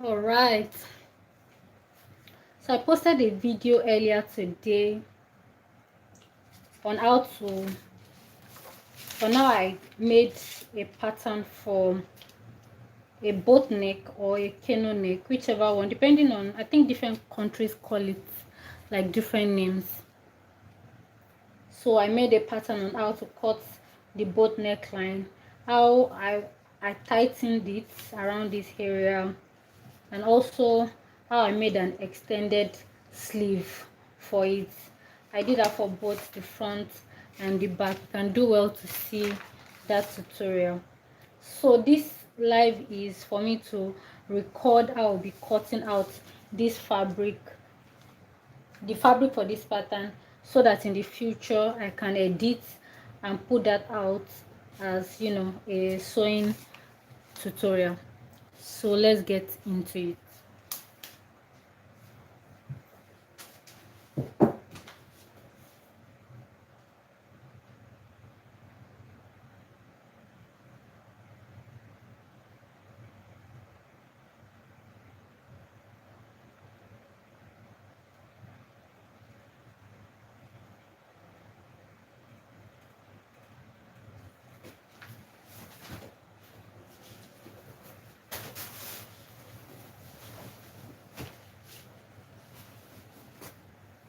All right, so I posted a video earlier today on how to for now I made a pattern for a boat neck or a canoe neck, whichever one, depending on, I think different countries call it like different names. So I made a pattern on how to cut the boat neckline, how I tightened it around this area, and also how I made an extended sleeve for it. I did that for both the front and the back. You can do well to see that tutorial. So this live is for me to record how I'll be cutting out this fabric, the fabric for this pattern, so that in the future I can edit and put that out as, you know, a sewing tutorial. So let's get into it.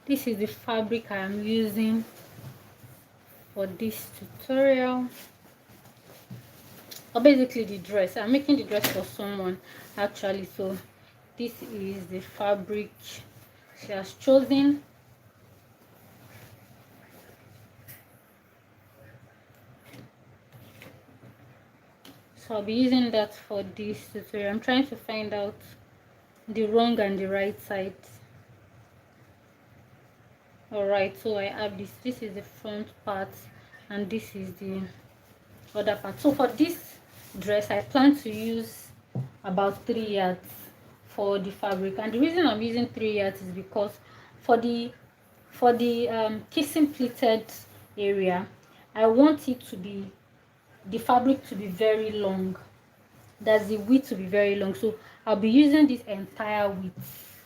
This is the fabric I am using for this tutorial, or basically the dress. I'm making the dress for someone actually, so this is the fabric she has chosen. So I'll be using that for this tutorial. I'm trying to find out the wrong and the right side. All right, so I have this is the front part and this is the other part. So for this dress I plan to use about 3 yards for the fabric, and the reason I'm using 3 yards is because for the kissing pleated area, I want it to be, the fabric to be very long. That's the width to be very long, so I'll be using this entire width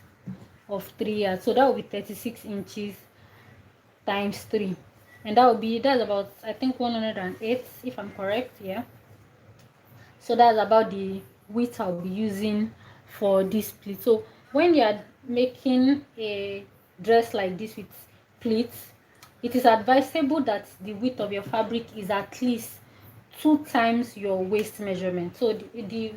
of 3 yards, so that will be 36 inches times 3, and that's about, I think, 108, if I'm correct. Yeah, so that's about the width I'll be using for this pleat. So when you are making a dress like this with pleats, it is advisable that the width of your fabric is at least 2 times your waist measurement. So the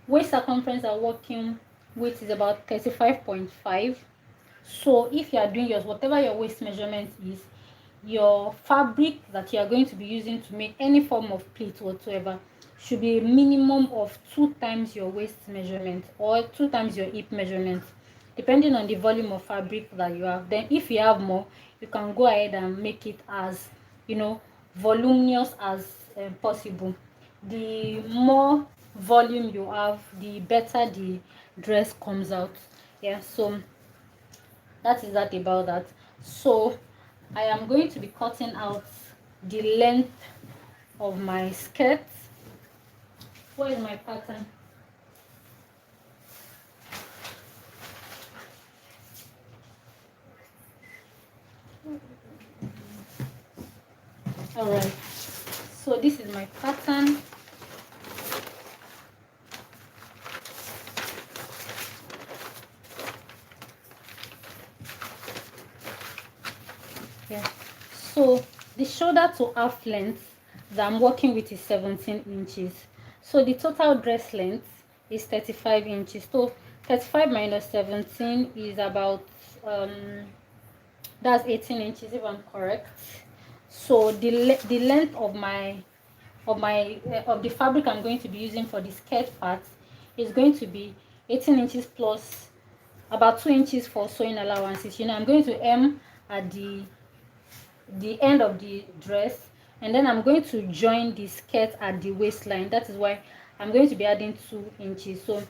waist circumference I'm working with is about 35.5. so if you are doing yours, whatever your waist measurement is, your fabric that you are going to be using to make any form of pleat whatsoever should be a minimum of 2 times your waist measurement or 2 times your hip measurement, depending on the volume of fabric that you have. Then if you have more, you can go ahead and make it as, you know, voluminous as possible. The more volume you have, the better the dress comes out. Yeah, so that is that about that. So I am going to be cutting out the length of my skirt. Where is my pattern? All right, so this is my pattern. Yeah, so the shoulder to half length that I'm working with is 17 inches. So the total dress length is 35 inches. So 35 minus 17 is about that's 18 inches, if I'm correct. So the length of of the fabric I'm going to be using for the skirt part is going to be 18 inches plus about 2 inches for sewing allowances. You know, I'm going to hem at the end of the dress, and then I'm going to join the skirt at the waistline. That is why I'm going to be adding 2 inches. So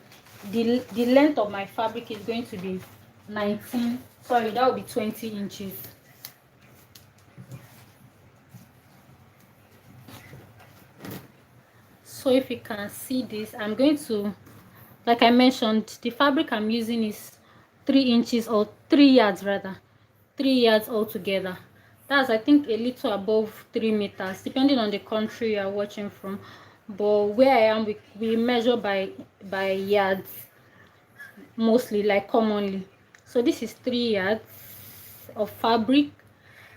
the length of my fabric is going to be 19, sorry, that will be 20 inches. So if you can see this, I'm going to like I mentioned, the fabric I'm using is 3 inches, or 3 yards rather, 3 yards altogether. That's, I think, a little above 3 meters, depending on the country you're watching from. But where I am, we measure by yards mostly, like commonly. So this is 3 yards of fabric,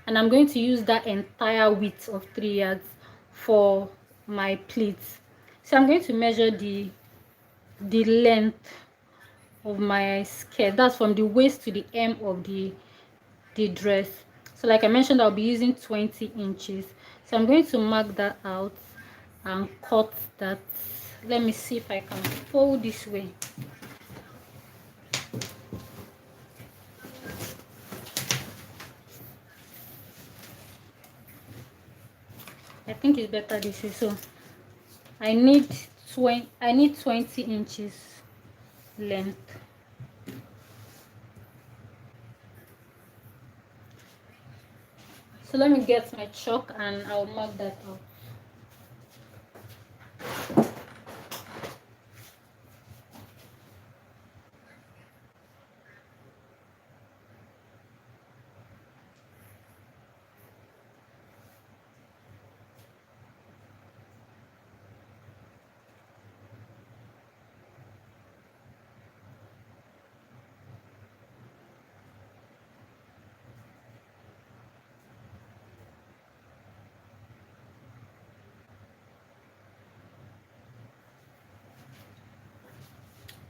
and I'm going to use that entire width of 3 yards for my pleats. So I'm going to measure the length of my skirt. That's from the waist to the hem of the dress. So like I mentioned, I'll be using 20 inches. So I'm going to mark that out and cut that. Let me see if I can fold this way. I think it's better this way. So I need 20 inches length. So let me get my chalk and I'll mark that out.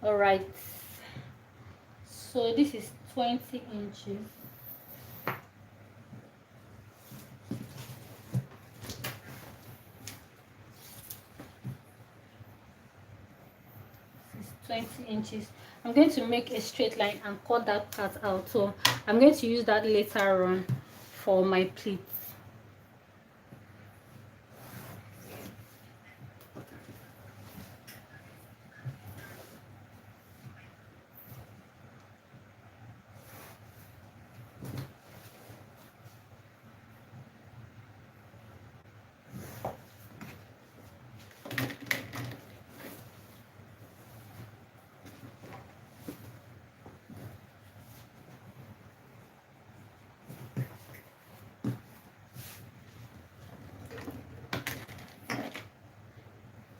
All right, so this is 20 inches. This is 20 inches. I'm going to make a straight line and cut that part out. So I'm going to use that later on for my pleats.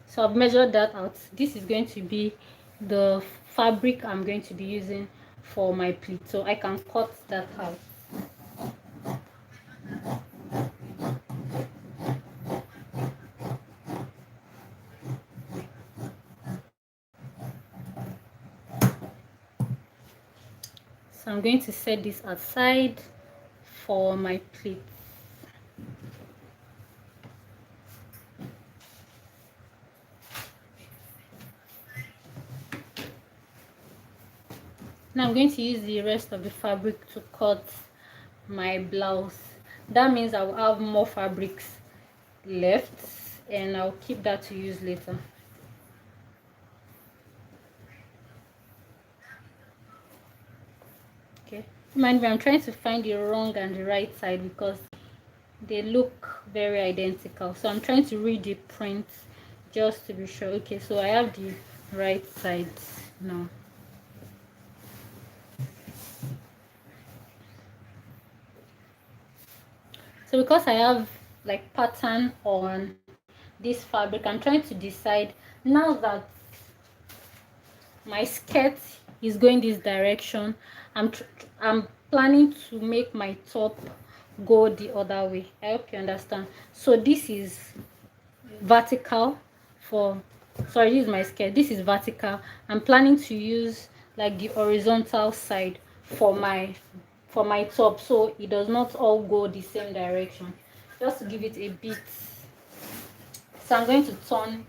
So I've measured that out. This is going to be the fabric I'm going to be using for my pleat, so I can cut that out. So I'm going to set this aside for my pleat. Now I'm going to use the rest of the fabric to cut my blouse. That means I will have more fabrics left and I'll keep that to use later. Okay, mind me, I'm trying to find the wrong and the right side because they look very identical, so I'm trying to read the print just to be sure. Okay, so I have the right side now. So because I have like pattern on this fabric, I'm trying to decide now that my skirt is going this direction, I'm planning to make my top go the other way. I hope you understand. So this is vertical for, sorry, this is my skirt, this is vertical. I'm planning to use like the horizontal side for my top, so it does not all go the same direction, just to give it a bit. So I'm going to turn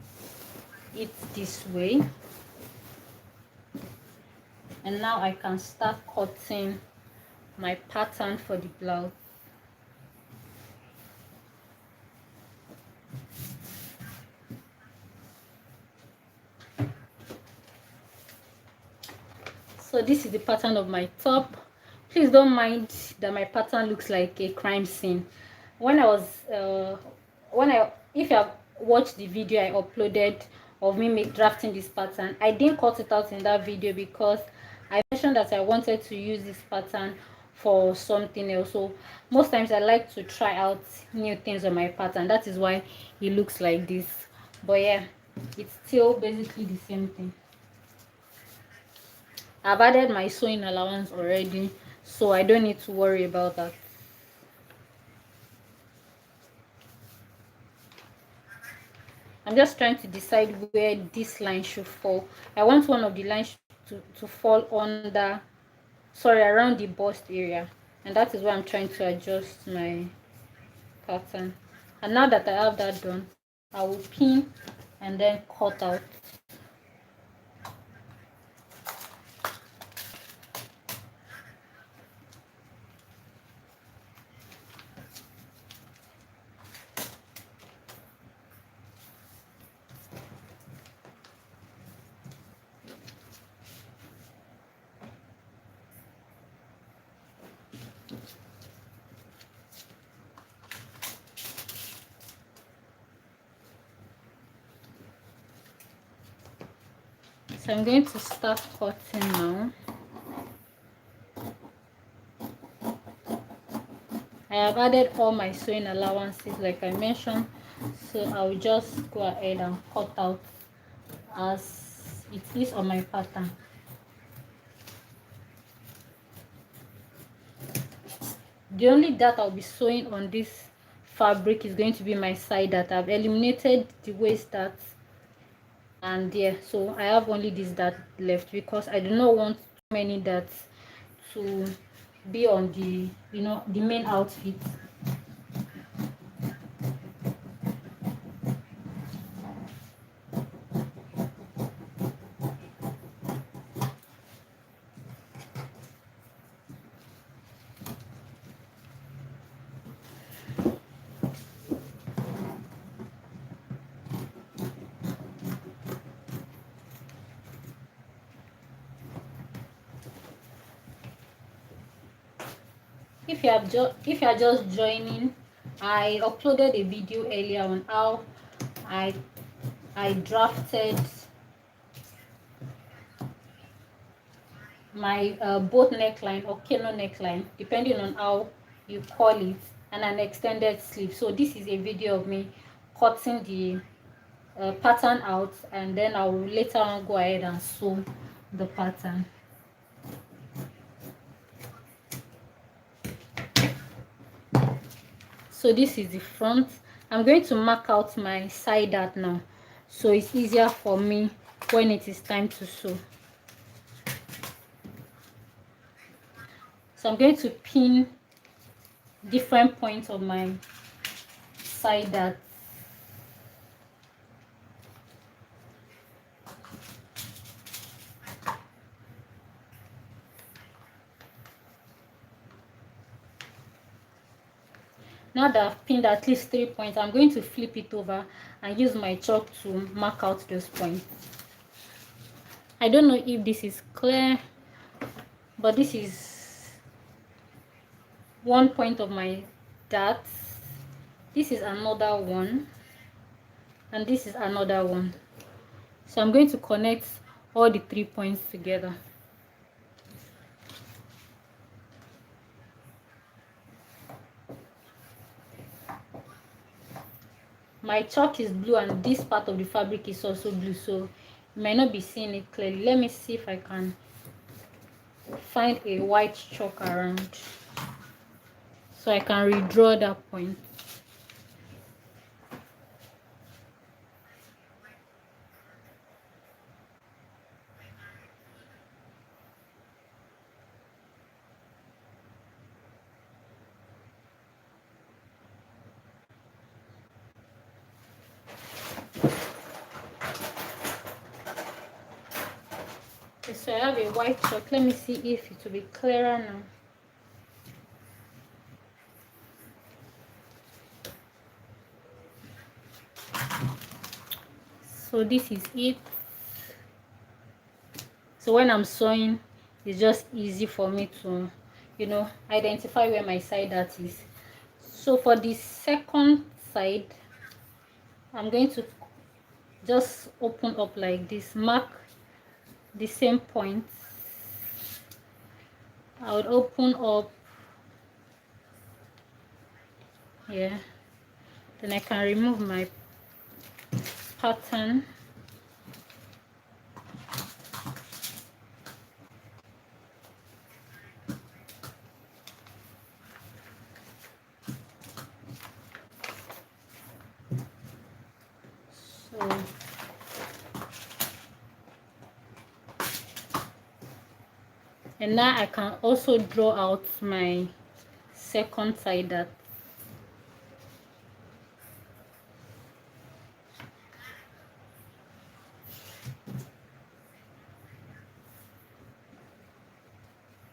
it this way, and now I can start cutting my pattern for the blouse. So this is the pattern of my top. Please don't mind that my pattern looks like a crime scene. When I was if you have watched the video I uploaded of me drafting this pattern. I didn't cut it out in that video because I mentioned that I wanted to use this pattern for something else. So most times I like to try out new things on my pattern. That is why it looks like this. But yeah, it's still basically the same thing. I've added my sewing allowance already, so I don't need to worry about that. I'm just trying to decide where this line should fall. I want one of the lines to fall under, sorry, around the bust area, and that is why I'm trying to adjust my pattern. And now that I have that done, I will pin and then cut out. So I'm going to start cutting now. I have added all my sewing allowances like I mentioned, so I'll just go ahead and cut out as it is on my pattern. The only dart I'll be sewing on this fabric is going to be my side dart. I've eliminated the waist dart, and yeah, so I have only this dart left because I do not want too many darts to be on the, you know, the main outfit. If you are just joining, I uploaded a video earlier on how I drafted my boat neckline or cano neckline, depending on how you call it, and an extended sleeve. So this is a video of me cutting the pattern out, and then I will later on go ahead and sew the pattern. So this is the front. I'm going to mark out my side dart now, so it's easier for me when it is time to sew. So I'm going to pin different points of my side dart. Now that I've pinned at least 3 points, I'm going to flip it over and use my chalk to mark out those points. I don't know if this is clear, but this is one point of my dart. This is another one, and this is another one. So I'm going to connect all the 3 points together. My chalk is blue and this part of the fabric is also blue, so you might not be seeing it clearly. Let me see if I can find a white chalk around so I can redraw that point. Okay, so I have a white chalk. Let me see if it will be clearer now. So this is it. So when I'm sewing, it's just easy for me to, you know, identify where my side dart is. So for the second side, I'm going to just open up like this, mark the same point. I would open up here, then I can remove my pattern. So and now I can also draw out my second side dart.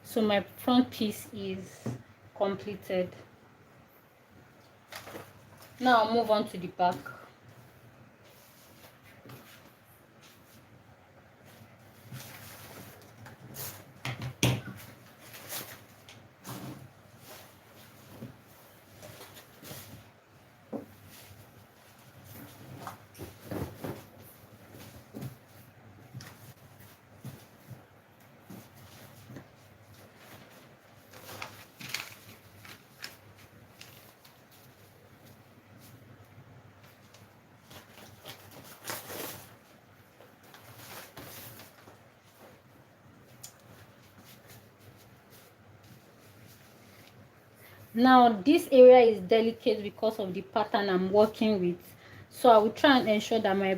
So my front piece is completed. Now I'll move on to the back. Now this area is delicate because of the pattern I'm working with, so I will try and ensure that my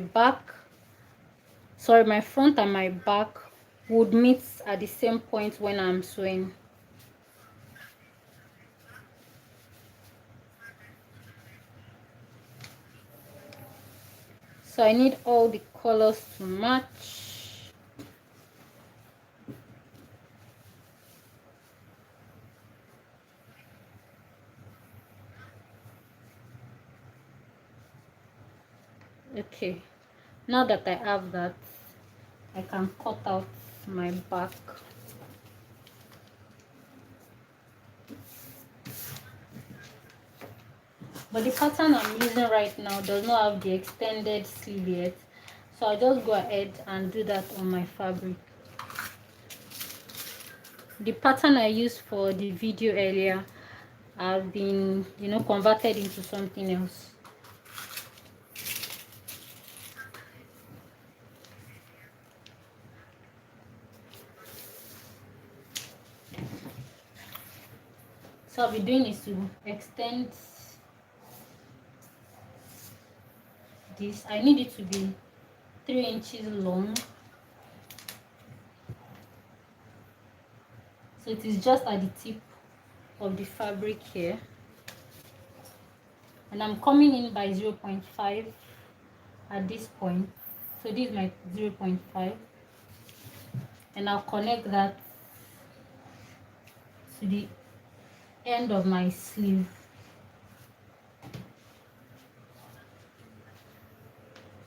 front and my back would meet at the same point when I'm sewing. So I need all the colors to match. Okay, now that I have that, I can cut out my back. But the pattern I'm using right now does not have the extended sleeve yet, so I'll just go ahead and do that on my fabric. The pattern I used for the video earlier have been, converted into something else. So I'll be doing is to extend this. I need it to be 3 inches long, so it is just at the tip of the fabric here, and I'm coming in by 0.5 at this point. So this is my 0.5, and I'll connect that to the end of my sleeve.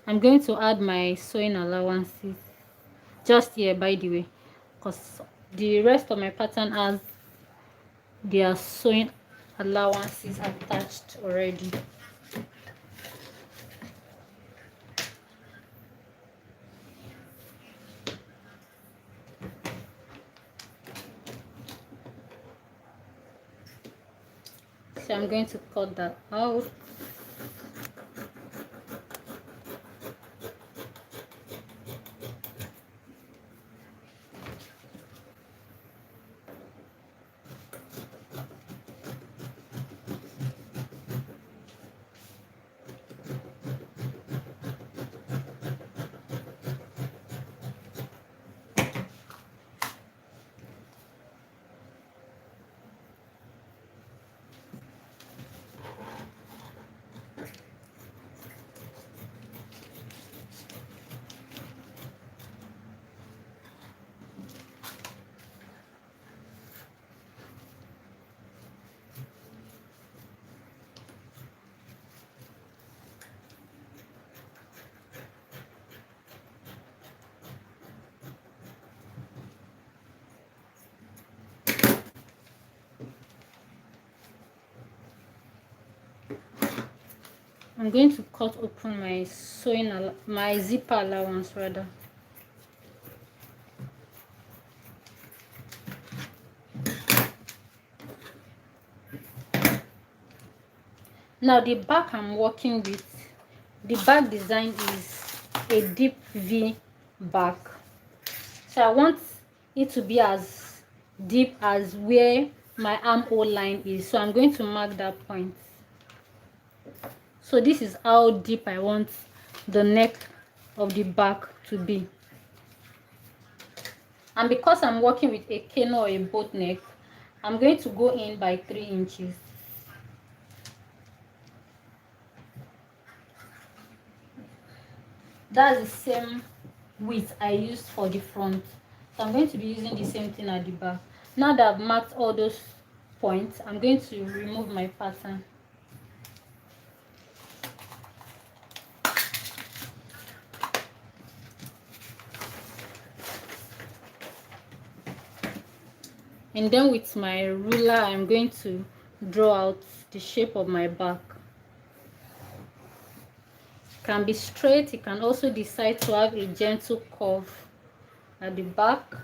I'm going to add my sewing allowances just here, by the way, because the rest of my pattern has their sewing allowances attached already. So I'm going to cut that out. I'm going to cut open my my zipper allowance rather. Now the back I'm working with, the back design is a deep V back. So I want it to be as deep as where my armhole line is. So I'm going to mark that point. So this is how deep I want the neck of the back to be. And because I'm working with a cane or a boat neck, I'm going to go in by 3 inches. That's the same width I used for the front. So I'm going to be using the same thing at the back. Now that I've marked all those points, I'm going to remove my pattern. And then with my ruler, I'm going to draw out the shape of my back. It can be straight. You can also decide to have a gentle curve at the back,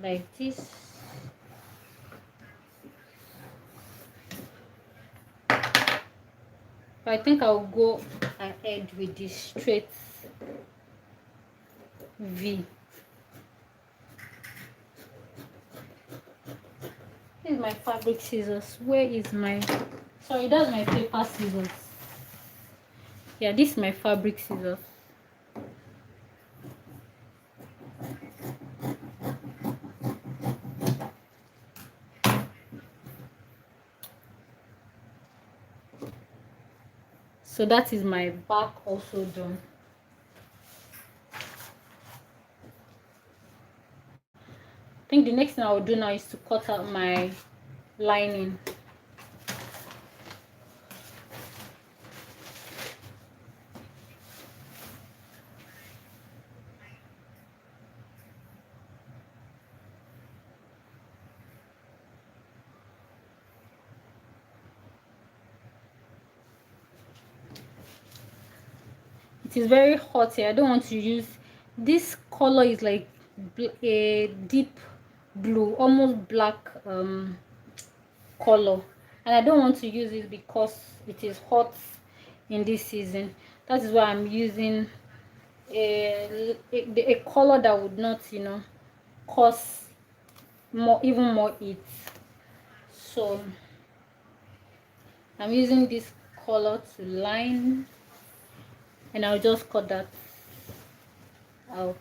like this. But I think I'll go ahead with this straight V. This is my fabric scissors. Where is my... Sorry, that's my paper scissors. Yeah, this is my fabric scissors. So that is my back also done. I think the next thing I will do now is to cut out my lining. It is very hot here. I don't want to use this color. Is like a deep blue, almost black color, and I don't want to use it because it is hot in this season. That is why I'm using a color that would not, you know, cause even more heat. So I'm using this color to line, and I'll just cut that out.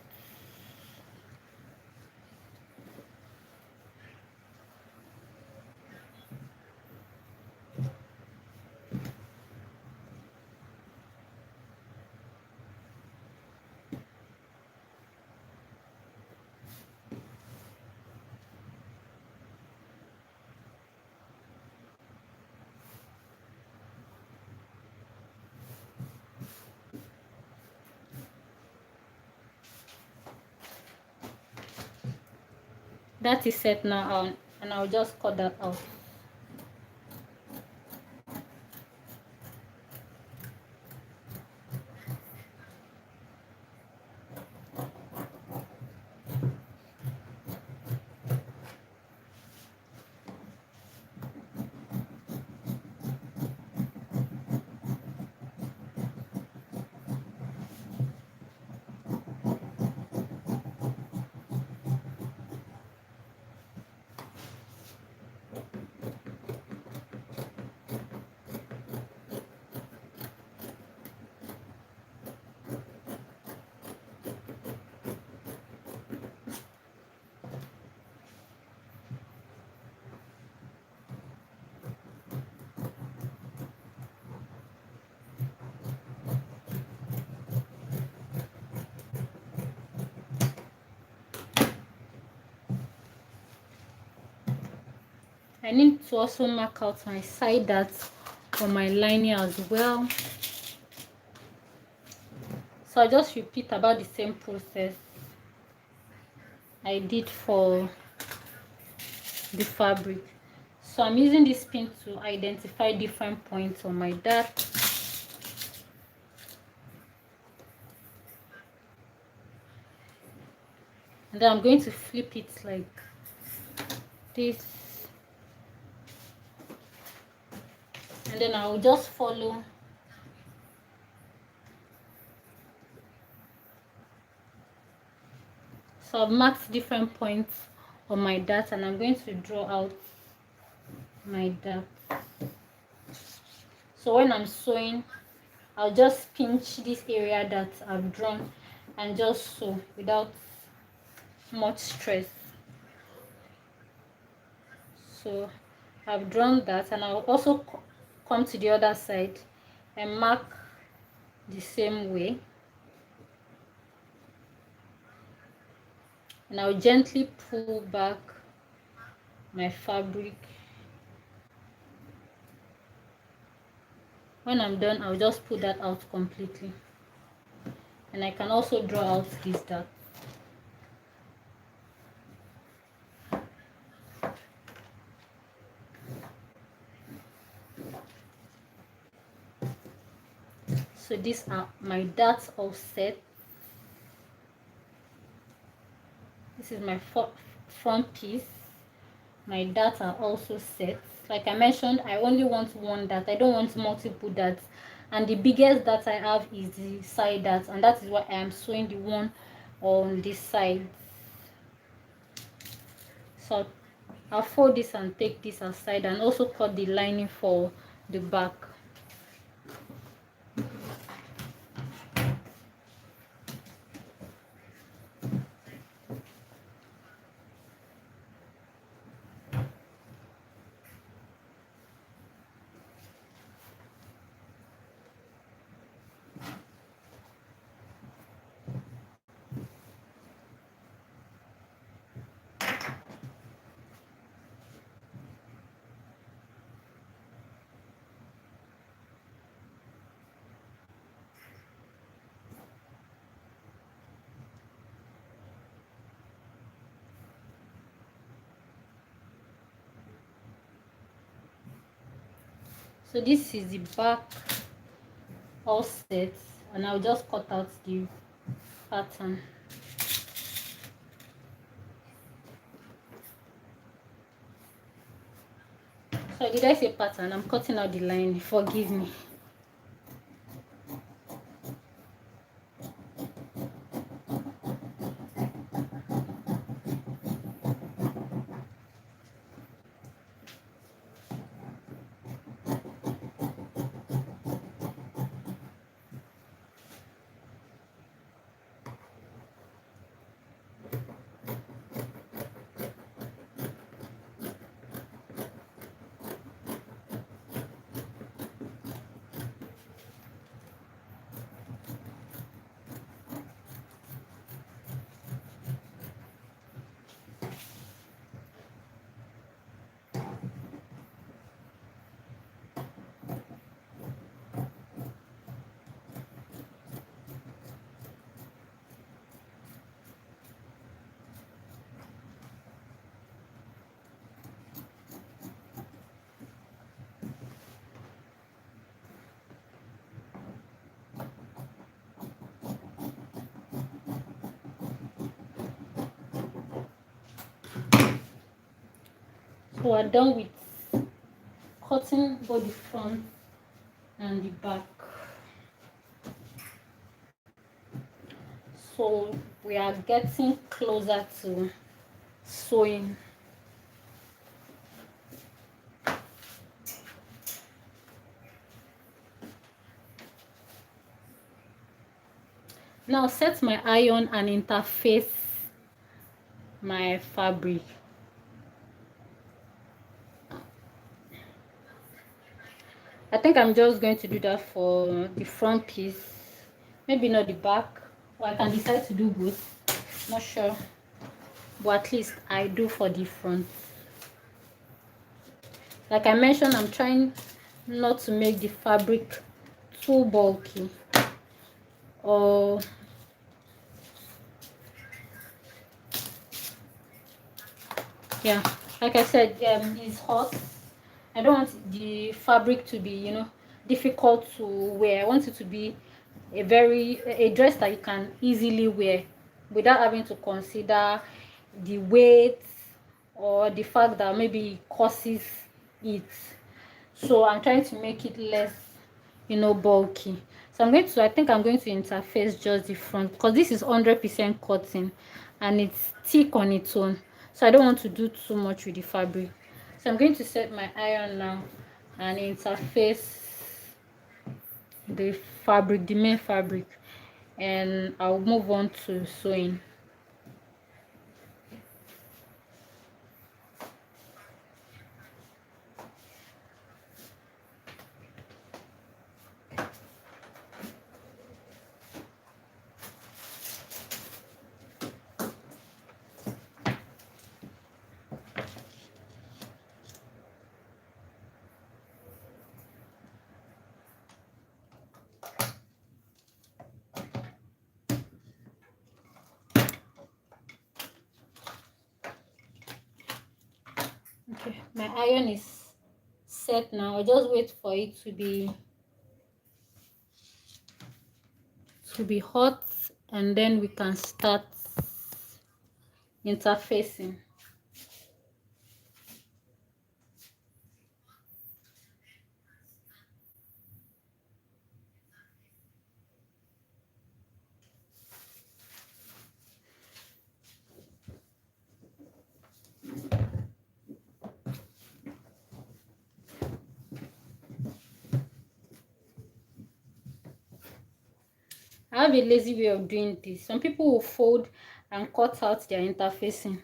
That is set now, and I'll just cut that out. I need to also mark out my side darts on my lining as well. So I just repeat about the same process I did for the fabric. So I'm using this pin to identify different points on my dart. and then I'm going to flip it like this, and then I'll just follow so I've marked different points on my dart, and I'm going to draw out my dart. So when I'm sewing, I'll just pinch this area that I've drawn and just sew without much stress. So I've drawn that, and I'll also come to the other side and mark the same way, and I'll gently pull back my fabric. When I'm done, I'll just pull that out completely, and I can also draw out this dart. So these are my darts all set. This is my front piece. My darts are also set. Like I mentioned, I only want one dart. I don't want multiple darts, and the biggest dart I have is the side dart, and that is why I am sewing the one on this side. So I'll fold this and take this aside, and also cut the lining for the back. So this is the back all set, and I'll just cut out the pattern. So did I say pattern? I'm cutting out the line, forgive me. So we're done with cutting both the front and the back. So we are getting closer to sewing. Now set my iron and interface my fabric. I think I'm just going to do that for the front piece, maybe not the back, or I can decide to do both, not sure, but at least I do for the front. Like I mentioned, I'm trying not to make the fabric too bulky, or yeah, like I said, it's hot. I don't want the fabric to be, difficult to wear. I want it to be a dress that you can easily wear. without having to consider the weight or the fact that maybe it causes it. So I'm trying to make it less, you know, bulky. So I think I'm going to interface just the front, because this is 100% cotton and it's thick on its own, so I don't want to do too much with the fabric. So I'm going to set my iron now and interface the fabric, the main fabric, and I'll move on to sewing. Okay, my iron is set now. I'll just wait for it to be hot, and then we can start interfacing. I have a lazy way of doing this. Some people will fold and cut out their interfacing,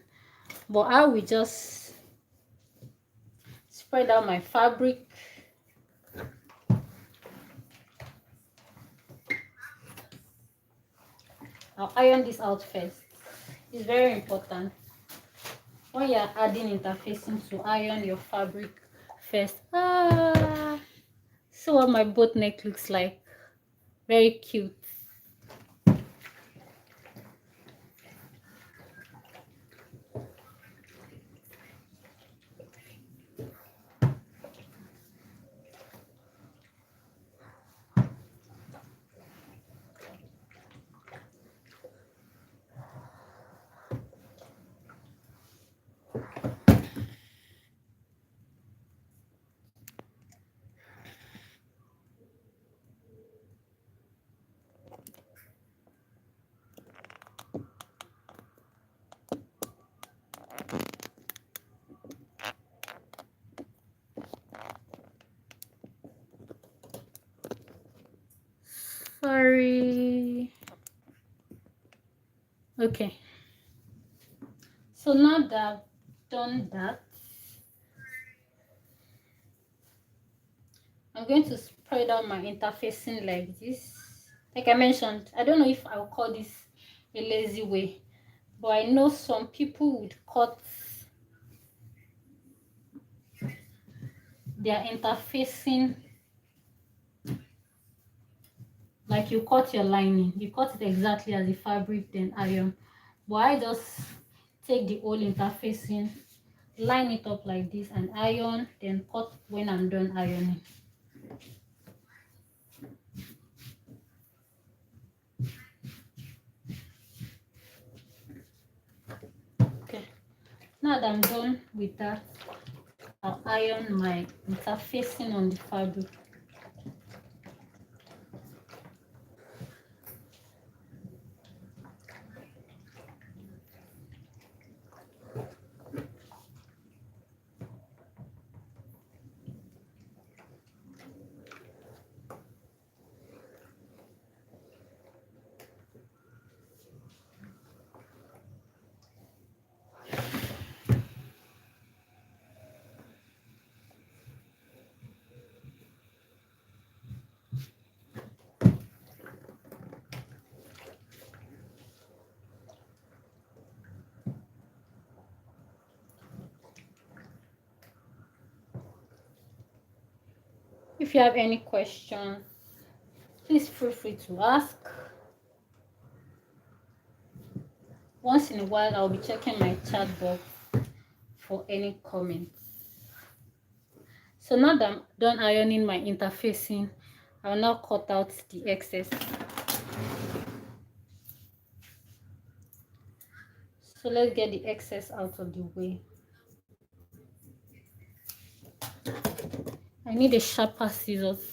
but I will just spread out my fabric. I'll iron this out first. It's very important when you're adding interfacing to iron your fabric first. So what my boat neck looks like. Very cute. Sorry. Okay, so now that I've done that, I'm going to spread out my interfacing like this. Like I mentioned, I don't know if I'll call this a lazy way, but I know some people would cut their interfacing like you cut your lining. You cut it exactly as the fabric, then iron. But I just take the whole interfacing, line it up like this, and iron, then cut when I'm done ironing. Okay, now that I'm done with that, I'll iron my interfacing on the fabric. If you have any questions, please feel free to ask. Once in a while, I'll be checking my chat box for any comments. So now that I'm done ironing my interfacing, I'll now cut out the excess. So let's get the excess out of the way. I need a sharper scissors.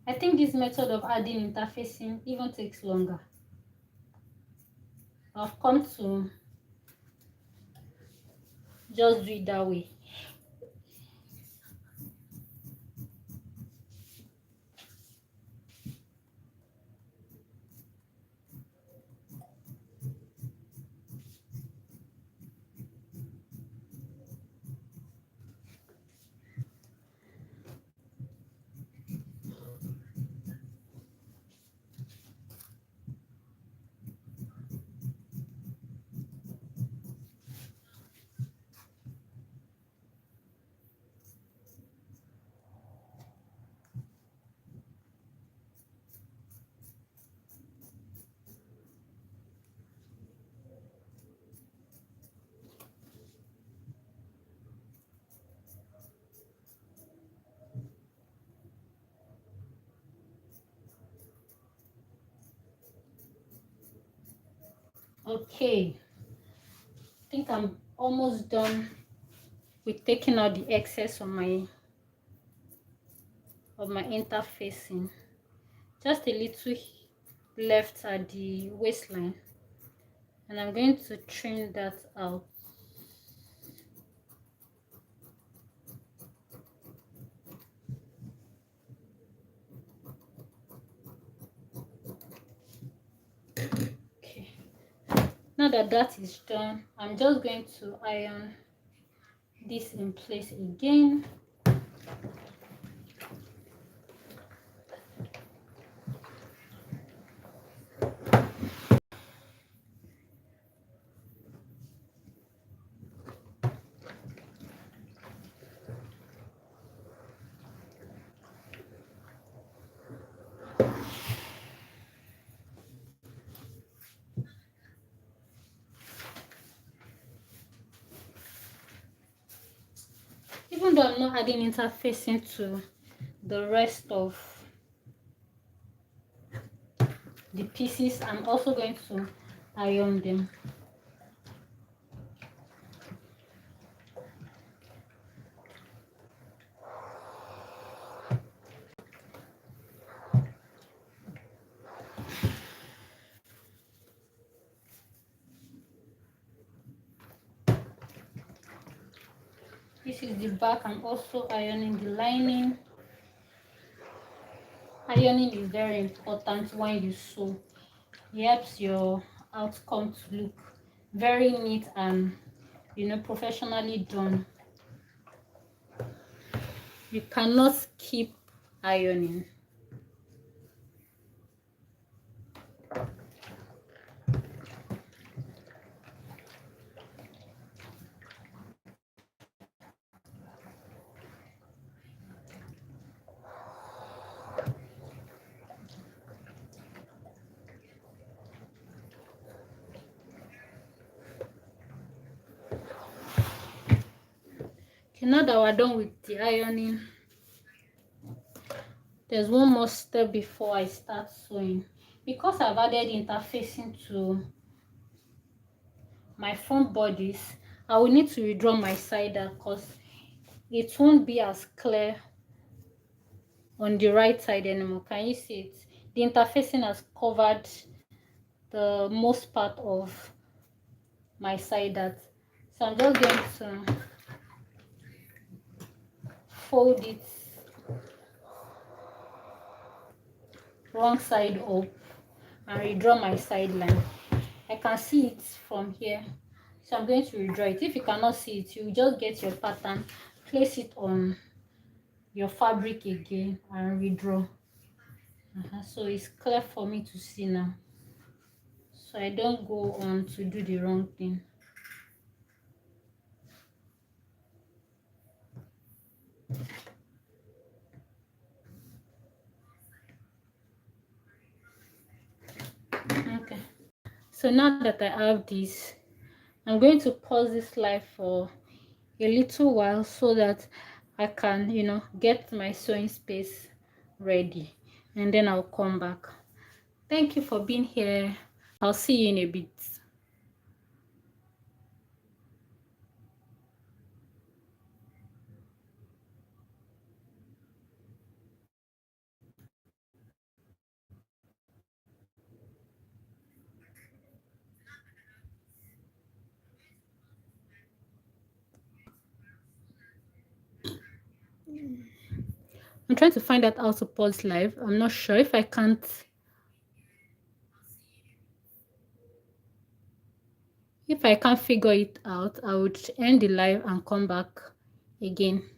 I think this method of adding interfacing even takes longer. I've come to just do it that way. Okay, I think I'm almost done with taking out the excess of my interfacing. Just a little left at the waistline, and I'm going to trim that out. Okay, now that that is done, I'm just going to iron this in place again. Even though I'm not adding interfacing to the rest of the pieces, I'm also going to iron them. This is the back. I'm also ironing the lining. Ironing is very important when you sew. It helps your outcome to look very neat and, you know, professionally done. You cannot skip ironing. Okay, now that we're done with the ironing, there's one more step before I start sewing. Because I've added interfacing to my front bodice, I will need to redraw my side because it won't be as clear on the right side anymore. Can you see it? The interfacing has covered the most part of my side that. So I'm just going to fold it wrong side up and redraw my side line. I can see it from here, so I'm going to redraw it. If you cannot see it, you just get your pattern, place it on your fabric again and redraw. So it's clear for me to see now, so I don't go on to do the wrong thing. Okay, so now that I have this, I'm going to pause this live for a little while so that I can, get my sewing space ready, and then I'll come back. Thank you for being here. I'll see you in a bit. I'm trying to find out how to pause live. I'm not sure. If I can't, figure it out, I would end the live and come back again.